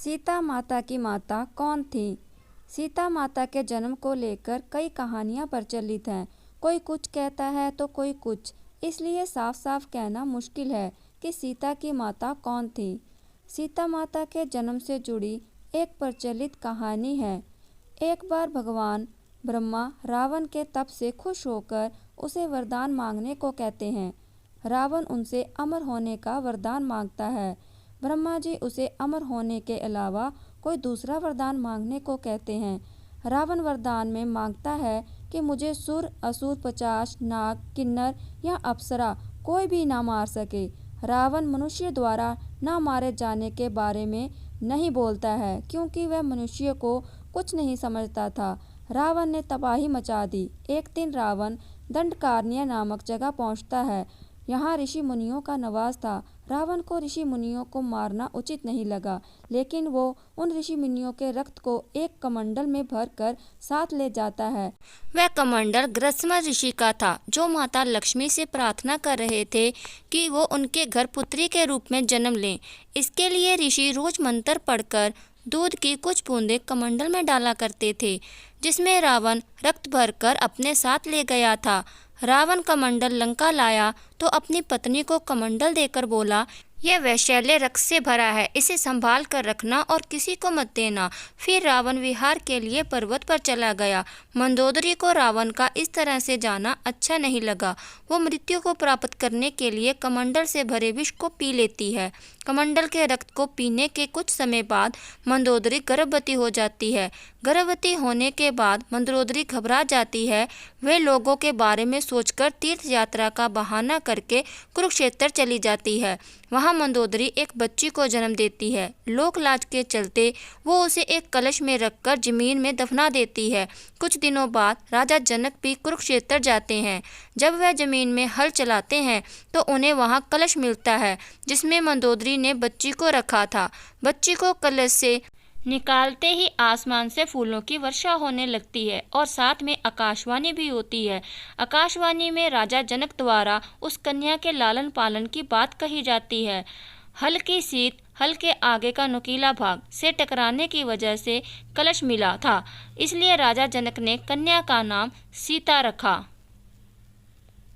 सीता माता की माता कौन थी? सीता माता के जन्म को लेकर कई कहानियाँ प्रचलित हैं। कोई कुछ कहता है तो कोई कुछ, इसलिए साफ साफ कहना मुश्किल है कि सीता की माता कौन थी। सीता माता के जन्म से जुड़ी एक प्रचलित कहानी है। एक बार भगवान ब्रह्मा रावण के तप से खुश होकर उसे वरदान मांगने को कहते हैं। रावण उनसे अमर होने का वरदान मांगता है। ब्रह्मा जी उसे अमर होने के अलावा कोई दूसरा वरदान मांगने को कहते हैं। रावण वरदान में मांगता है कि मुझे सुर, असुर, 50 नाग, किन्नर या अप्सरा कोई भी ना मार सके। रावण मनुष्य द्वारा ना मारे जाने के बारे में नहीं बोलता है, क्योंकि वह मनुष्य को कुछ नहीं समझता था। रावण ने तबाही मचा दी। एक दिन रावण दंडकारण्य नामक जगह पहुंचता है। यहाँ ऋषि मुनियों का निवास था। रावण को ऋषि मुनियों को मारना उचित नहीं लगा, लेकिन वो उन ऋषि मुनियों के रक्त को एक कमंडल में भरकर साथ ले जाता है। वह कमंडल ग्रसम ऋषि का था, जो माता लक्ष्मी से प्रार्थना कर रहे थे कि वो उनके घर पुत्री के रूप में जन्म लें। इसके लिए ऋषि रोज मंत्र पढ़कर दूध की कुछ बूंदें कमंडल में डाला करते थे, जिसमें रावण रक्त भरकर अपने साथ ले गया था। रावण कमंडल लंका लाया तो अपनी पत्नी को कमंडल देकर बोला, यह वैशल्य रक्त से भरा है, इसे संभाल कर रखना और किसी को मत देना। फिर रावण विहार के लिए पर्वत पर चला गया। मंदोदरी को रावण का इस तरह से जाना अच्छा नहीं लगा। वो मृत्यु को प्राप्त करने के लिए कमंडल से भरे विष को पी लेती है। कमंडल के रक्त को पीने के कुछ समय बाद मंदोदरी गर्भवती हो जाती है। गर्भवती होने के बाद मंदोदरी घबरा जाती है। वे लोगों के बारे में सोचकर तीर्थ यात्रा का बहाना करके कुरुक्षेत्र चली जाती है। वहाँ मंदोदरी एक बच्ची को जन्म देती है। लोक लाज के चलते वो उसे एक कलश में रखकर जमीन में दफना देती है। कुछ दिनों बाद राजा जनक भी कुरुक्षेत्र जाते हैं। जब वह जमीन में हल चलाते हैं तो उन्हें वहाँ कलश मिलता है, जिसमें मंदोदरी ने बच्ची को रखा था। बच्ची को कलश से निकालते ही आसमान से फूलों की वर्षा होने लगती है और साथ में आकाशवाणी भी होती है। आकाशवाणी में राजा जनक द्वारा उस कन्या के लालन पालन की बात कही जाती है। हल की सीट हल के आगे का नुकीला भाग से टकराने की वजह से कलश मिला था, इसलिए राजा जनक ने कन्या का नाम सीता रखा।